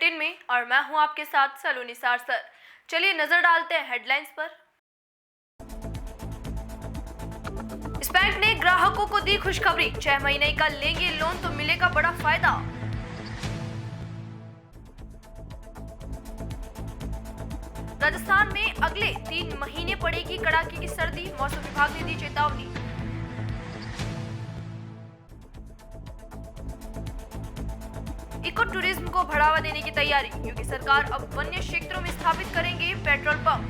Bulletin में और मैं हूं आपके साथ सलोनी सर। चलिए नजर डालते हैं हेडलाइंस पर। इस बैंक ने ग्राहकों को दी खुशखबरी, 6 महीने का लेंगे लोन तो मिलेगा बड़ा फायदा। राजस्थान में अगले 3 महीने पड़ेगी कड़ाके की सर्दी, मौसम विभाग ने दी चेतावनी। इको टूरिज्म को बढ़ावा देने की तैयारी, क्योंकि सरकार अब वन्य क्षेत्रों में स्थापित करेंगे पेट्रोल पंप।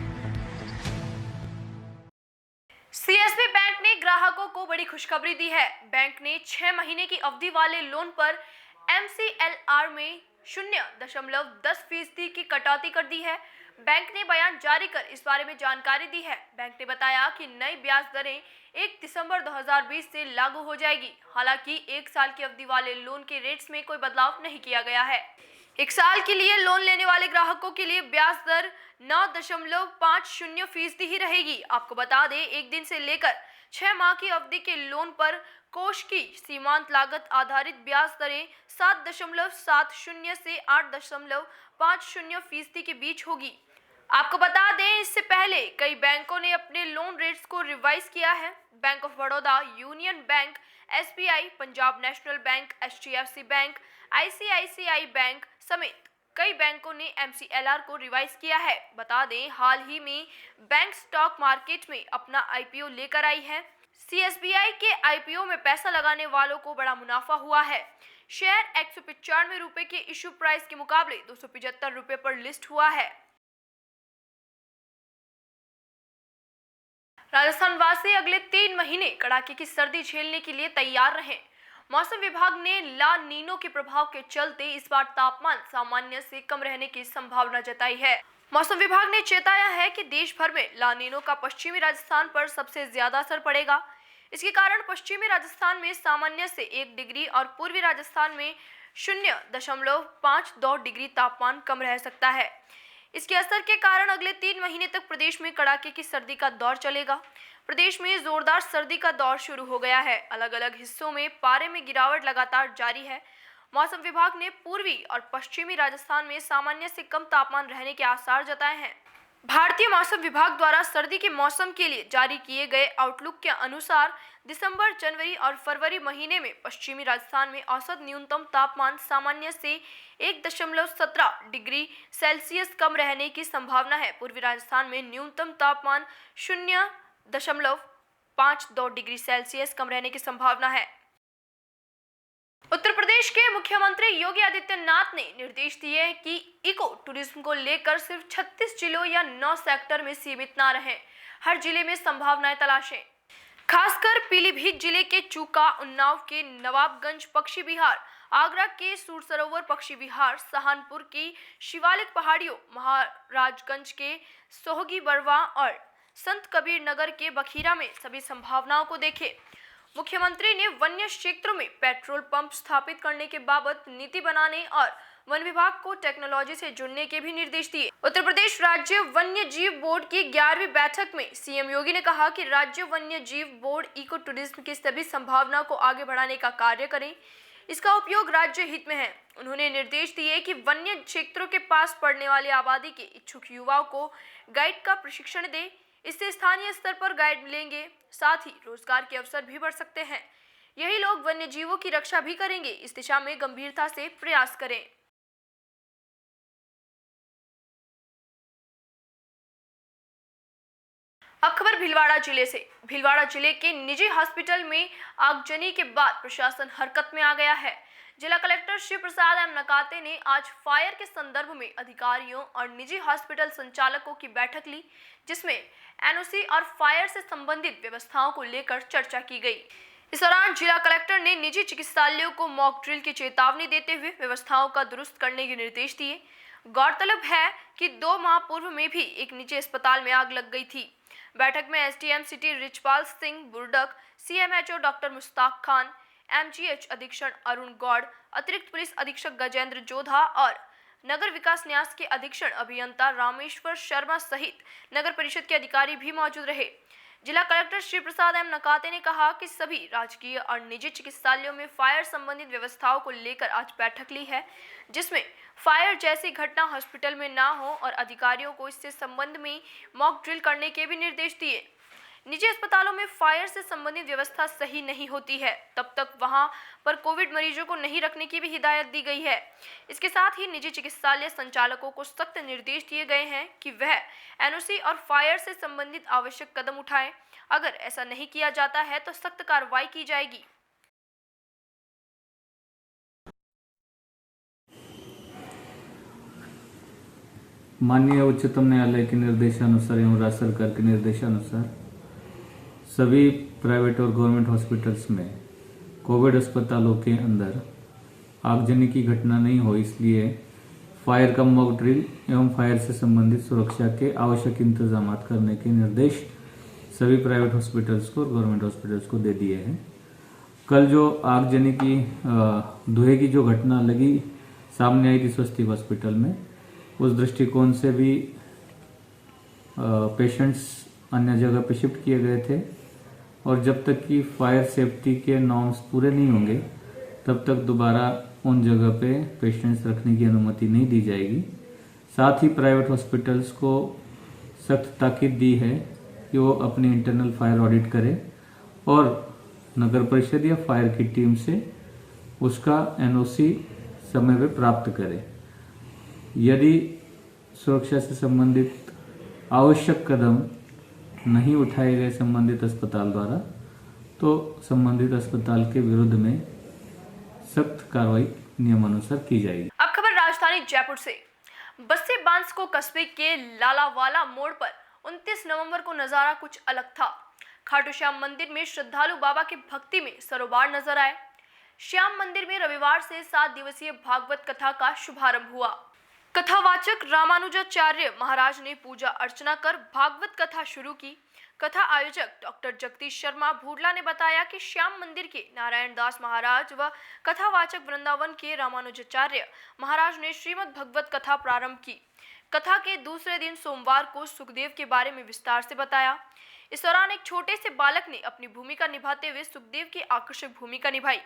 सीएसबी बैंक ने ग्राहकों को बड़ी खुशखबरी दी है। बैंक ने 6 महीने की अवधि वाले लोन पर MCLR में 0.10% की कटौती कर दी है। बैंक ने बयान जारी कर इस बारे में जानकारी दी है। बैंक ने बताया कि नई ब्याज दरें 1 दिसंबर 2020 से लागू हो जाएगी। हालांकि 1 साल की अवधि वाले लोन के रेट्स में कोई बदलाव नहीं किया गया है। 1 साल के लिए लोन लेने वाले ग्राहकों के लिए ब्याज दर 9.50% ही रहेगी। आपको बता दें, 1 दिन से लेकर 6 माह की अवधि के लोन पर कोष की सीमांत लागत आधारित ब्याज दरें 7.70 से 8.50% के बीच होगी। आपको बता दें, इससे पहले कई बैंकों ने अपने लोन रेट्स को रिवाइज किया है। Bank of Baroda, union bank, SBI, Punjab national bank, HDFC bank, ICICI bank समेत कई बैंकों ने MCLR को रिवाइज किया है। बता दें, हाल ही में बैंक स्टॉक मार्केट में अपना IPO लेकर आई है। CSBI के IPO में पैसा लगाने वालों को बड़ा मुनाफा हुआ है। शेयर 195 रुपए के इशू प्राइस के मुकाबले 275 रुपए पर लिस्ट हुआ है। राजस्थान वासी अगले 3 महीने कड़ाके की सर्दी झेलने के लिए तैयार रहें। मौसम विभाग ने ला नीनो के प्रभाव के चलते इस बार तापमान सामान्य से कम रहने की संभावना जताई है। मौसम विभाग ने चेताया है कि देश भर में ला नीनो का पश्चिमी राजस्थान पर सबसे ज्यादा असर पड़ेगा। इसके कारण पश्चिमी राजस्थान में सामान्य से 1 डिग्री और पूर्वी राजस्थान में 0.52 डिग्री तापमान कम रह सकता है। इसके असर के कारण अगले 3 महीने तक प्रदेश में कड़ाके की सर्दी का दौर चलेगा। प्रदेश में जोरदार सर्दी का दौर शुरू हो गया है। अलग अलग हिस्सों में पारे में गिरावट लगातार जारी है। मौसम विभाग ने पूर्वी और पश्चिमी राजस्थान में सामान्य से कम तापमान रहने के आसार जताए हैं। भारतीय मौसम विभाग द्वारा सर्दी के मौसम के लिए जारी किए गए आउटलुक के अनुसार दिसंबर, जनवरी और फरवरी महीने में पश्चिमी राजस्थान में औसत न्यूनतम तापमान सामान्य से 1.17 डिग्री सेल्सियस कम रहने की संभावना है। पूर्वी राजस्थान में न्यूनतम तापमान 0.52 डिग्री सेल्सियस कम रहने की संभावना है। उत्तर प्रदेश के मुख्यमंत्री योगी आदित्यनाथ ने निर्देश दिए हैं कि इको टूरिज्म को लेकर सिर्फ 36 जिलों या 9 सेक्टर में सीमित ना रहें, हर जिले में संभावनाएं तलाशें। खासकर पीलीभीत जिले के चूका, उन्नाव के नवाबगंज पक्षी विहार, आगरा के सूरसरोवर पक्षी विहार, सहारनपुर की शिवालिक पहाड़ियों, महाराजगंज के सोहगी बरवा और संत कबीर नगर के बखीरा में सभी संभावनाओं को देखें। मुख्यमंत्री ने वन्य क्षेत्रों में पेट्रोल पंप स्थापित करने के बाबत नीति बनाने और वन विभाग को टेक्नोलॉजी से जुड़ने के भी निर्देश दिए। उत्तर प्रदेश राज्य वन्य जीव बोर्ड की 11वीं बैठक में सीएम योगी ने कहा कि राज्य वन्य जीव बोर्ड इको टूरिज्म की सभी संभावनाओं को आगे बढ़ाने का कार्य करें। इसका उपयोग राज्य हित में है। उन्होंने निर्देश दिए कि वन्य क्षेत्रों के पास पड़ने वाली आबादी के इच्छुक युवाओं को गाइड का प्रशिक्षण दे। इससे स्थानीय स्तर पर गाइड मिलेंगे, साथ ही रोजगार के अवसर भी बढ़ सकते हैं। यही लोग वन्य जीवों की रक्षा भी करेंगे। इस दिशा में गंभीरता से प्रयास करें। अब खबर भीलवाड़ा जिले से। भीलवाड़ा जिले के निजी हॉस्पिटल में आगजनी के बाद प्रशासन हरकत में आ गया है। जिला कलेक्टर शिव प्रसाद एम नकाते ने आज फायर के संदर्भ में अधिकारियों और निजी हॉस्पिटल संचालकों की बैठक ली, जिसमें NOC और फायर से संबंधित व्यवस्थाओं को लेकर चर्चा की गई। इस दौरान जिला कलेक्टर ने निजी चिकित्सालयों को मॉक ड्रिल की चेतावनी देते हुए व्यवस्थाओं का दुरुस्त करने के निर्देश दिए। गौरतलब है कि 2 माह पूर्व में भी एक निजी अस्पताल में आग लग गई थी। बैठक में SDM city Richpal Singh Burdak, CMHO doctor Mushtaq Khan, MGH अधीक्षक अरुण गौड़, अतिरिक्त पुलिस अधीक्षक गजेंद्र जोधा और नगर विकास न्यास के अधीक्षक अभियंता रामेश्वर शर्मा सहित नगर परिषद के अधिकारी भी मौजूद रहे। जिला कलेक्टर श्री प्रसाद एम नकाते ने कहा कि सभी राजकीय और निजी चिकित्सालयों में फायर संबंधित व्यवस्थाओं को लेकर आज बैठक ली है, जिसमें फायर जैसी घटना हॉस्पिटल में ना हो और अधिकारियों को इससे संबंध में मॉक ड्रिल करने के भी निर्देश दिए। निजी अस्पतालों में फायर से संबंधित व्यवस्था सही नहीं होती है, तब तक वहां पर कोविड मरीजों को नहीं रखने की भी हिदायत दी गई है। इसके साथ ही निजी चिकित्सालय संचालकों को सख्त निर्देश दिए गए हैं कि वह एनओसी और फायर से संबंधित आवश्यक कदम उठाएं। अगर ऐसा नहीं किया जाता है तो सख्त कार्रवाई की जाएगी। माननीय उच्चतम न्यायालय के निर्देशानुसार एवं राज्य सरकार के निर्देशानुसार सभी प्राइवेट और गवर्नमेंट हॉस्पिटल्स में कोविड अस्पतालों के अंदर आगजनी की घटना नहीं हो, इसलिए फायर का मॉक ड्रिल एवं फायर से संबंधित सुरक्षा के आवश्यक इंतजाम करने के निर्देश सभी प्राइवेट हॉस्पिटल्स को और गवर्नमेंट हॉस्पिटल्स को दे दिए हैं। कल जो आगजनी की धुएं की जो घटना लगी सामने आई थी स्वस्तिक हॉस्पिटल में, उस दृष्टिकोण से भी पेशेंट्स अन्य जगह पे शिफ्ट किए गए थे और जब तक कि फायर सेफ्टी के नॉर्म्स पूरे नहीं होंगे तब तक दोबारा उन जगह पे पेशेंट्स रखने की अनुमति नहीं दी जाएगी। साथ ही प्राइवेट हॉस्पिटल्स को सख्त ताकीद दी है कि वो अपनी इंटरनल फायर ऑडिट करें और नगर परिषद या फायर की टीम से उसका एनओसी समय पे प्राप्त करें। यदि सुरक्षा से संबंधित आवश्यक कदम नहीं उठाए गए संबंधित अस्पताल द्वारा तो संबंधित अस्पताल के विरुद्ध में सख्त कार्रवाई नियमानुसार की जाएगी। अब खबर राजधानी जयपुर से। बस्सी बांसको कस्बे के लालावाला मोड़ पर 29 नवंबर को नजारा कुछ अलग था। खाटू श्याम मंदिर में श्रद्धालु बाबा की भक्ति में सरोबार नजर आए। श्याम मंदिर में रविवार से 7 दिवसीय भागवत कथा का शुभारंभ हुआ। कथावाचक रामानुजाचार्य महाराज ने पूजा अर्चना कर भागवत कथा शुरू की। कथा आयोजक डॉक्टर जगदीश शर्मा भूडला ने बताया कि श्याम मंदिर के नारायण दास महाराज व कथावाचक वृंदावन के रामानुजाचार्य महाराज ने श्रीमद् भगवत कथा प्रारंभ की। कथा के दूसरे दिन सोमवार को सुखदेव के बारे में विस्तार से बताया। इस दौरान एक छोटे से बालक ने अपनी भूमिका निभाते हुए सुखदेव की आकर्षक भूमिका निभाई।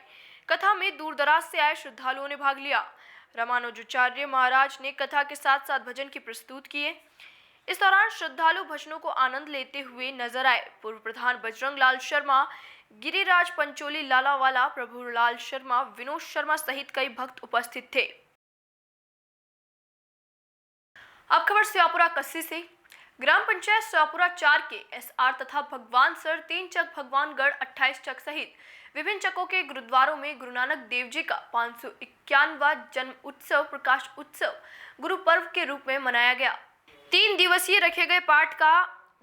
कथा में दूर दराज से आए श्रद्धालुओं ने भाग लिया। रामानुजाचार्य महाराज ने कथा के साथ साथ भजन की प्रस्तुत किए। इस दौरान श्रद्धालु भजनों को आनंद लेते हुए नजर आए। पूर्व प्रधान बजरंग लाल शर्मा, गिरिराज पंचोली लालावाला, प्रभुलाल शर्मा, विनोद शर्मा सहित कई भक्त उपस्थित थे। अब खबर श्यापुरा कस्सी से। ग्राम पंचायत श्यापुरा 4 के एसआर तथा भगवान सर 3 चक भगवानगढ़ 28 चक सहित विभिन्न चकों के गुरुद्वारों में गुरु नानक देव जी का 551वां जन्म उत्सव प्रकाश उत्सव गुरु पर्व के रूप में मनाया गया। 3 दिवसीय रखे गए पाठ का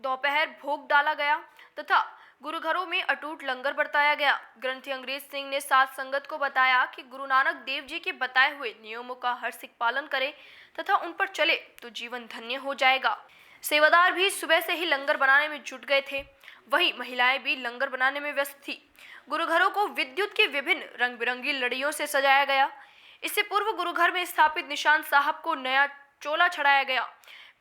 दोपहर भोग डाला गया तथा गुरुघरों में अटूट लंगर बरताया गया। ग्रंथी अंग्रेज सिंह ने साथ संगत को बताया कि गुरु नानक देव जी के बताए हुए नियमों का हर सिख पालन करे तथा उन पर चले तो जीवन धन्य हो जाएगा। सेवादार भी सुबह से ही लंगर बनाने में जुट गए थे, वहीं महिलाएं भी लंगर बनाने में व्यस्त थी। गुरुघरों को विद्युत की विभिन्न रंग बिरंगी लड़ियों से सजाया गया। इससे पूर्व गुरुघर में स्थापित निशान साहब को नया चोला चढ़ाया गया।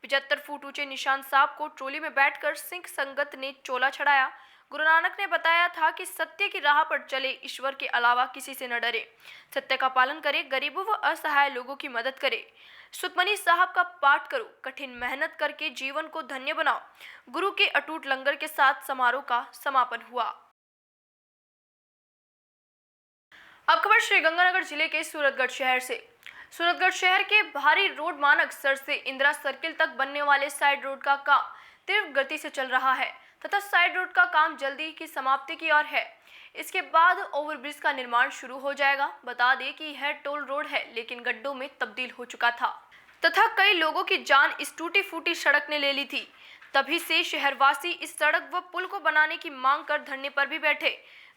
75 फुट ऊंचे निशान साहब को ट्रोली में बैठकर सिंह संगत ने चोला चढ़ाया। गुरु नानक ने बताया था कि सत्य की राह पर चले, ईश्वर के अलावा किसी से न डरे, सत्य का पालन करे, गरीबों व असहाय लोगों की मदद करे, सुखमनी साहब का पाठ करो, कठिन मेहनत करके जीवन को धन्य बनाओ। गुरु के अटूट लंगर के साथ समारोह का समापन हुआ। अब खबर श्रीगंगानगर जिले के सूरतगढ़ शहर से। सूरतगढ़ शहर के भारी रोड मानक सर से इंदिरा सर्किल तक बनने वाले साइड रोड का काम तीव्र गति से चल रहा है तथा साइड रोड का काम जल्दी की समाप्ति की ओर है। इसके बाद ओवरब्रिज का निर्माण शुरू हो जाएगा। बता दें कि यह टोल रोड है लेकिन गड्ढों में तब्दील हो चुका था तथा कई लोगों की जान इस टूटी फूटी सड़क ने ले ली थी। तभी से शहरवासी इस सड़क व पुल को बनाने की मांग कर धरने पर भी बैठे।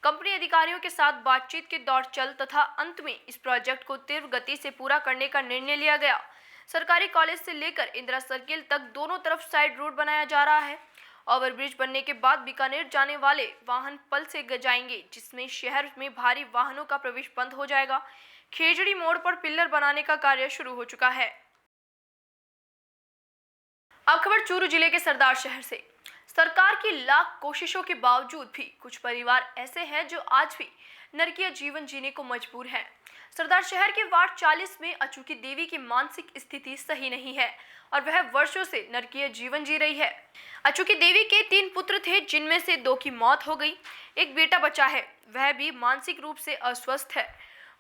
कंपनी अधिकारियों के साथ बातचीत के दौर चल तथा अंत में इस प्रोजेक्ट को तीव्र गति से पूरा करने का निर्णय लिया गया। सरकारी कॉलेज से लेकर इंदिरा सर्किल तक दोनों तरफ साइड रोड बनाया जा रहा है। ओवरब्रिज बनने के बाद बीकानेर जाने वाले वाहन पल से जाएंगे, जिसमें शहर में भारी वाहनों का प्रवेश बंद हो जाएगा। खेजड़ी मोड़ पर पिल्लर बनाने का कार्य शुरू हो चुका है। अब खबर चूरू जिले के सरदार शहर से। सरकार की लाख कोशिशों के बावजूद भी कुछ परिवार ऐसे हैं जो आज भी नरकीय जीवन जीने को मजबूर हैं। सरदार शहर के वार्ड 40 में अचूकी देवी की मानसिक स्थिति सही नहीं है और वह वर्षों से नरकीय जीवन जी रही है। अचूकी देवी के 3 पुत्र थे, जिनमें से 2 की मौत हो गई। एक बेटा बचा है, वह भी मानसिक रूप से अस्वस्थ है।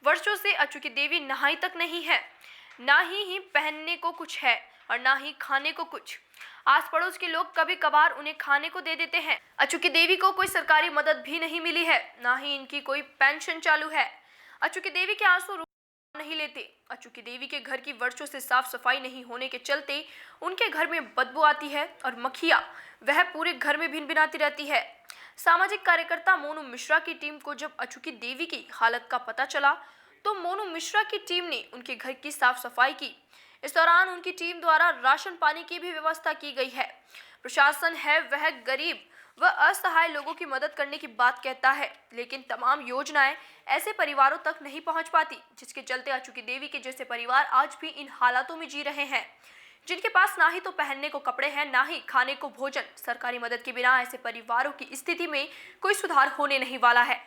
वर्षों से अचूकी देवी नहाई तक नहीं है, ना ही पहनने को कुछ है और ना ही खाने को कुछ। आस पड़ोस के लोग कभी कभार उन्हें खाने को दे देते हैं। अचूकी देवी को कोई सरकारी मदद भी नहीं मिली है, ना ही इनकी कोई पेंशन चालू है। अचूकी देवी के आंसू नहीं लेते। अचूकी देवी के घर की वर्षों से साफ सफाई नहीं होने के चलते उनके घर में बदबू आती है और मक्खियां वह पूरे घर में भिनभिनाती रहती है। सामाजिक कार्यकर्ता मोनू मिश्रा की टीम को जब अचूकी देवी की हालत का पता चला तो मोनू मिश्रा की टीम ने उनके घर की साफ सफाई की। इस दौरान उनकी टीम द्वारा राशन पानी की भी व्यवस्था की गई है। प्रशासन है वह गरीब व असहाय लोगों की मदद करने की बात कहता है, लेकिन तमाम योजनाएं ऐसे परिवारों तक नहीं पहुंच पाती, जिसके चलते अचूकी देवी के जैसे परिवार आज भी इन हालातों में जी रहे हैं, जिनके पास ना ही तो पहनने को कपड़े हैं, ना ही खाने को भोजन। सरकारी मदद के बिना ऐसे परिवारों की स्थिति में कोई सुधार होने नहीं वाला है।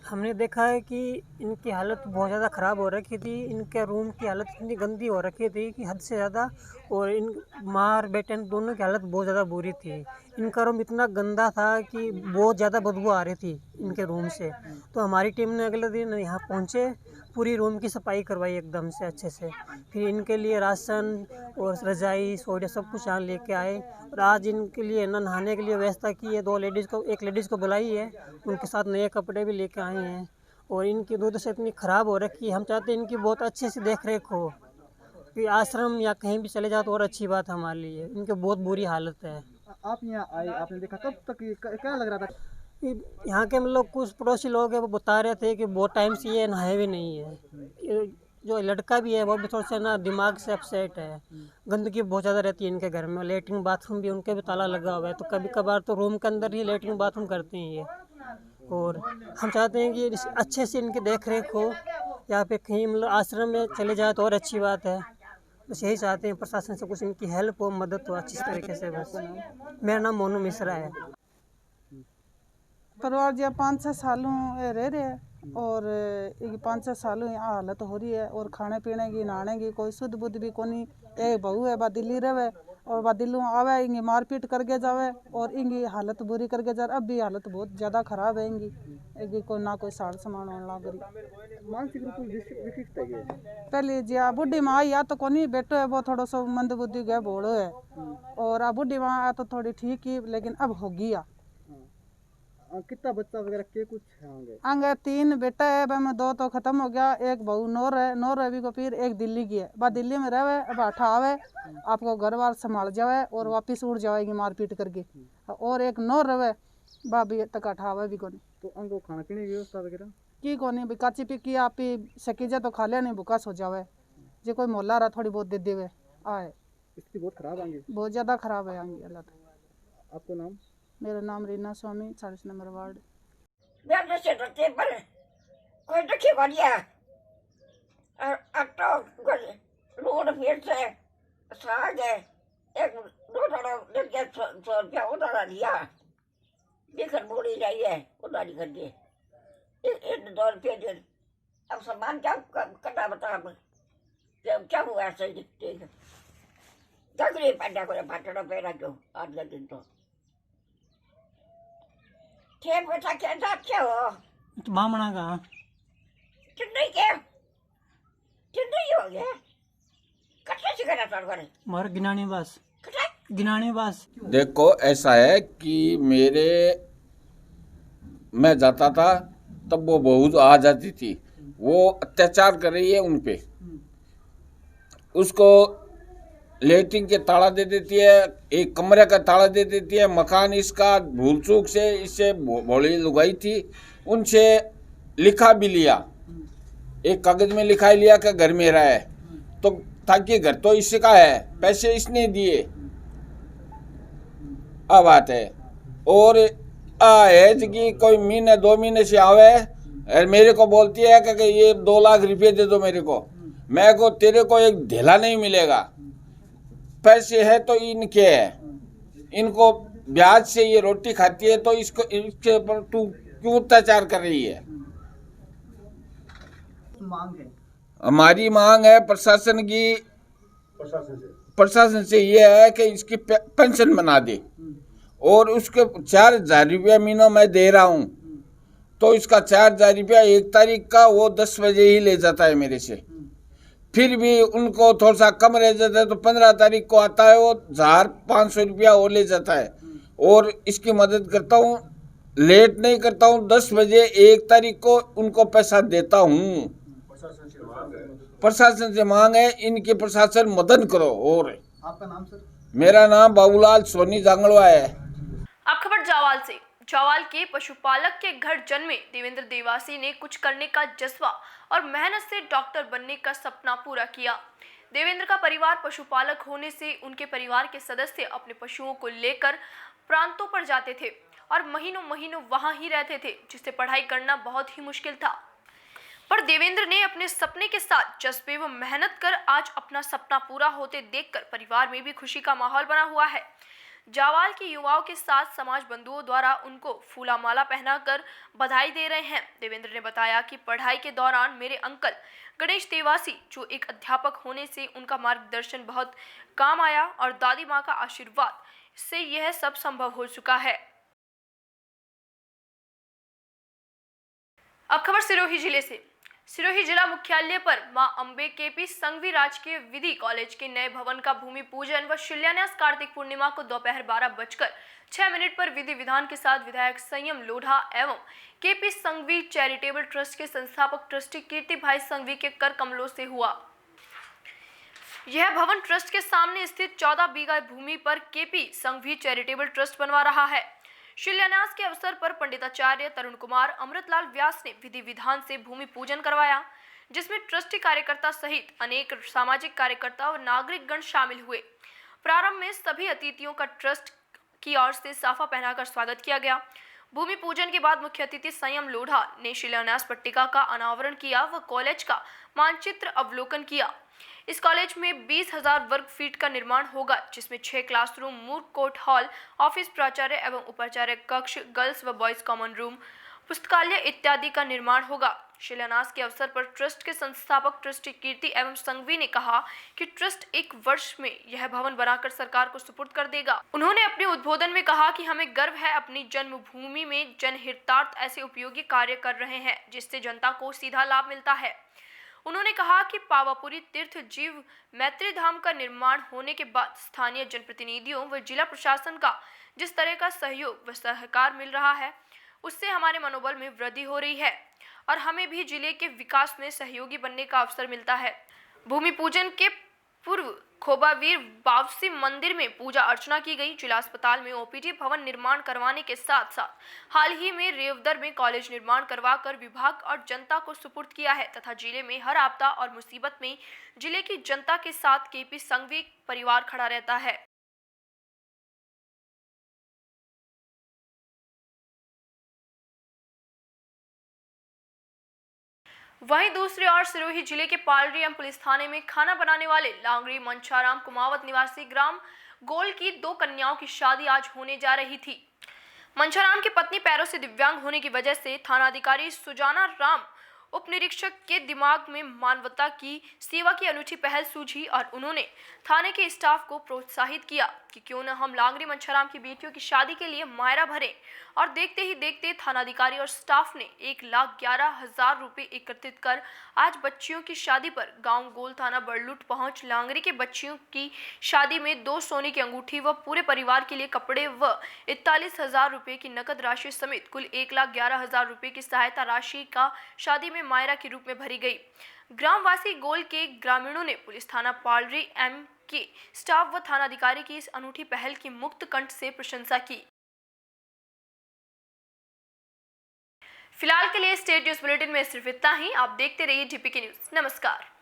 हमने देखा है कि इनकी हालत बहुत ज़्यादा ख़राब हो रखी थी। इनके रूम की हालत इतनी गंदी हो रखी थी कि हद से ज़्यादा, और इन माँ और बेटे दोनों की हालत बहुत ज़्यादा बुरी थी। इनका रूम इतना गंदा था कि बहुत ज़्यादा बदबू आ रही थी इनके रूम से। तो हमारी टीम ने अगले दिन यहाँ पहुँचे, पूरी रूम की सफाई करवाई एकदम से अच्छे से। फिर इनके लिए राशन और रजाई सोडे सब कुछ यहाँ लेके आए, और आज इनके लिए ना नहाने के लिए व्यवस्था की है। एक लेडीज़ को बुलाई है, उनके साथ नए कपड़े भी लेके आए हैं। और इनकी दूध से इतनी ख़राब हो रखी है, हम चाहते हैं इनकी बहुत अच्छे से देख रेख हो, कि आश्रम या कहीं भी चले जाओ तो और अच्छी बात है हमारे लिए। इनकी बहुत बुरी हालत है। आप यहाँ आए, आपने देखा, कब तक क्या लग रहा था? यहाँ के मतलब कुछ पड़ोसी लोग हैं, वो बता रहे थे कि बहुत टाइम से ये नहाए भी नहीं है। जो लड़का भी है वो भी थोड़ा सा ना दिमाग से अपसेट है। गंदगी बहुत ज़्यादा रहती है इनके घर में। लेटरिन बाथरूम भी उनके भी ताला लगा हुआ है, तो कभी कभार तो रूम के अंदर ही लेटरिन बाथरूम करते हैं ये। और हम चाहते हैं कि अच्छे से इनकी देख रेख हो, यहाँ पे कहीं मतलब आश्रम में चले जाए तो और अच्छी बात है। बस यही चाहते हैं, प्रशासन से कुछ इनकी हेल्प हो, मदद हो अच्छी तरीके से। बस मेरा नाम मोनू मिश्रा है। परिवार जो 5-6 सालों रह रहे हैं, और 5-6 सालों यहाँ हालत हो रही है, और खाने पीने की नहाने की कोई शुद्ध बुद्ध भी कोनी। एक बहू है, बा दिल्ली रहे, और बा दिल्ली आवे, इंगी मारपीट करके जावे, और इंगी हालत बुरी करके जा। अब भी हालत बहुत ज़्यादा खराब है इंगी को ना कोई साड़ सामान होने लग रही। मानसिक रूप से विशिष्ट है। पहले जी बुढ़ी माँ या तो कोनी बेटो है, वो थोड़ा सा मंद बुद्धि गए बोड़ो है, और आ बुढ़ी माँ है तो थोड़ी ठीक ही, लेकिन अब होगी। कितना बच्चा वगैरह के कुछ होंगे? आगे 3 बेटा है, में 2 तो खत्म हो गया। एक बहू नौर है भी को, फिर एक दिल्ली की है। बा दिल्ली में रहे, अब अठा आवे, आपको घर बार संभाल जावे और वापिस उड़ जाएगी मारपीट करके। और एक नौर रहे, बा भी तक अठा आवे भी कोनी। तो अंगो खाना पीने की व्यवस्था वगैरह की कोनी भी काची पिकी आप ही सकी जा तो खा लिया, नहीं भूखा सो जावे। जो कोई मोहल्ला रहा थोड़ी बहुत दे देवे आए। स्थिति बहुत खराब आएंगे, बहुत ज़्यादा खराब है आएंगे हालत। आपको नाम? मेरा नाम रीना स्वामी, 40 नंबर वार्ड। कोई दुखी बढ़िया अट्टो लून फिर से साग है, एक 200 रुपया उधार लिया, बिखर बूढ़ी रही है उधारी कर दी, 1-2 रुपये दे। अब सामान क्या करना बता, क्या हुआ सही दिखते तकलीफ पैदा करे फाटड़ो पैरा जो आज का दिन तो थे पैसा क्या जाते हो तो बामणा का चिन्ह हो गया कट्ठे से करा तार करे मार गिनानी बस कट्ठे गिनानी बस। देखो ऐसा है कि मैं जाता था तब वो बहू आ जाती थी, वो अत्याचार कर रही है उन पे। उसको लेटरिन के ताला दे देती है, एक कमरे का ताला दे देती है। मकान इसका भूल चूक से इससे भोली लुगाई थी, उनसे लिखा भी लिया, एक कागज में लिखा लिया कि घर मेरा है, तो ताकि घर तो इसका है, पैसे इसने दिए। अब बात है और है कि कोई महीने 2 महीने से आवे और मेरे को बोलती है कि ये 2 लाख रुपए दे दो मेरे को। मैं को तेरे को एक ढेला नहीं मिलेगा, पैसे है तो इनके है, इनको ब्याज से ये रोटी खाती है, तो इसको इसके ऊपर तू क्यों अत्याचार कर रही है? मांग है हमारी मांग है प्रशासन से ये है कि इसकी पेंशन बना दे, और उसके 4,000 रुपया महीना मैं दे रहा हूँ, तो इसका 4,000 रुपया 1 तारीख का वो 10 बजे ही ले जाता है मेरे से। फिर भी उनको थोड़ा सा कम रह जाता है तो 15 तारीख को आता है, वो 1,500 रुपया वो ले जाता है। और इसकी मदद करता हूँ, लेट नहीं करता हूँ, 10 बजे 1 तारीख को उनको पैसा देता हूँ। प्रशासन से मांग है, इनके प्रशासन मदद करो। और आपका नाम सर? मेरा नाम बाबूलाल सोनी जांगड़वा है। अब खबर जावाल से। जावाल के पशुपालक के घर जन्मे देवेंद्र देवासी ने कुछ करने का जज्बा और मेहनत से डॉक्टर बनने का सपना पूरा किया। देवेंद्र का परिवार पशुपालक होने से उनके परिवार के सदस्य अपने पशुओं को लेकर प्रांतों पर जाते थे और महीनों महीनों वहां ही रहते थे, जिससे पढ़ाई करना बहुत ही मुश्किल था। पर देवेंद्र ने अपने सपने के साथ जज्बे व मेहनत कर आज अपना सपना पूरा होते देखकर परिवार में भी खुशी का माहौल बना हुआ है। जावाल के युवाओं के साथ समाज बंधुओं द्वारा उनको फूला माला पहनाकर बधाई दे रहे हैं। देवेंद्र ने बताया कि पढ़ाई के दौरान मेरे अंकल गणेश देवासी, जो एक अध्यापक होने से उनका मार्गदर्शन बहुत काम आया, और दादी माँ का आशीर्वाद से यह सब संभव हो चुका है। अब खबर सिरोही जिले से। सिरोही जिला मुख्यालय पर मां अंबे केपी संघवी राजकीय विधि कॉलेज के नए भवन का भूमि पूजन व शिलान्यास कार्तिक पूर्णिमा को दोपहर 12:06 पर विधि विधान के साथ विधायक संयम लोढ़ा एवं केपी संघवी चैरिटेबल ट्रस्ट के संस्थापक ट्रस्टी कीर्ति भाई संघवी के कर कमलों से हुआ। यह भवन ट्रस्ट के सामने स्थित 14 बीघा भूमि पर केपी संघवी चैरिटेबल ट्रस्ट बनवा रहा है। शिलान्यास के अवसर पर पंडिताचार्य तरुण कुमार अमृतलाल व्यास ने विधि विधान से भूमि पूजन करवाया, जिसमें ट्रस्टी कार्यकर्ता सहित अनेक सामाजिक कार्यकर्ता और नागरिक गण शामिल हुए। प्रारंभ में सभी अतिथियों का ट्रस्ट की ओर से साफा पहनाकर स्वागत किया गया। भूमि पूजन के बाद मुख्य अतिथि संयम लोढ़ा ने शिलान्यास पट्टिका का अनावरण किया व कॉलेज का मानचित्र अवलोकन किया। इस कॉलेज में 20,000 वर्ग फीट का निर्माण होगा, जिसमें 6 classroom, moot court hall, office, प्राचार्य एवं उपाचार्य कक्ष, गर्ल्स व बॉयज कॉमन रूम, पुस्तकालय इत्यादि का निर्माण होगा। शिलान्यास के अवसर पर ट्रस्ट के संस्थापक ट्रस्टी कीर्ति एवं संघवी ने कहा कि ट्रस्ट 1 वर्ष में यह भवन बनाकर सरकार को सुपुर्द कर देगा। उन्होंने अपने उद्बोधन में कहा कि हमें गर्व है अपनी जन्मभूमि में जनहितार्थ ऐसे उपयोगी कार्य कर रहे हैं, जिससे जनता को सीधा लाभ मिलता है। उन्होंने कहा कि पावापुरी तीर्थ जीव मैत्री धाम का निर्माण होने के बाद स्थानीय जनप्रतिनिधियों व जिला प्रशासन का जिस तरह का सहयोग व सहकार मिल रहा है, उससे हमारे मनोबल में वृद्धि हो रही है और हमें भी जिले के विकास में सहयोगी बनने का अवसर मिलता है। भूमि पूजन के पूर्व खोबावीर बावसी मंदिर में पूजा अर्चना की गई। जिला अस्पताल में ओपीडी भवन निर्माण करवाने के साथ साथ हाल ही में रेवदर में कॉलेज निर्माण करवाकर विभाग और जनता को सुपुर्द किया है तथा जिले में हर आपदा और मुसीबत में जिले की जनता के साथ केपी संघवी परिवार खड़ा रहता है। वहीं दूसरी ओर सिरोही जिले के पालरी एम पुलिस थाने में खाना बनाने वाले लांगरी मंचाराम कुमावत निवासी ग्राम गोल की 2 कन्याओं की शादी आज होने जा रही थी। मंचाराम की पत्नी पैरों से दिव्यांग होने की वजह से थानाधिकारी सुजाना राम उप निरीक्षक के दिमाग में मानवता की सेवा की अनूठी पहल सूझी और उन्होंने थाने के स्टाफ को प्रोत्साहित किया कि क्यों न हम लांगरी मंचाराम की बेटियों की शादी के लिए मायरा भरें। और देखते ही देखते थानाधिकारी और स्टाफ ने 1,11,000 रुपये एकत्रित कर आज बच्चियों की शादी पर गांव गोल थाना बड़लुट पहुंच लांगरी के बच्चियों की शादी में 2 सोने की अंगूठी व पूरे परिवार के लिए कपड़े व 41,000 रुपये की नकद राशि समेत कुल 1,11,000 रुपये की सहायता राशि का शादी में मायरा के रूप में भरी गई। ग्रामवासी गोल के ग्रामीणों ने पुलिस थाना पालरी एम के स्टाफ व थानाधिकारी की इस अनूठी पहल की मुक्त कंठ से प्रशंसा की। फिलहाल के लिए स्टेट न्यूज बुलेटिन में सिर्फ इतना ही। आप देखते रहिए डीपीके न्यूज। नमस्कार।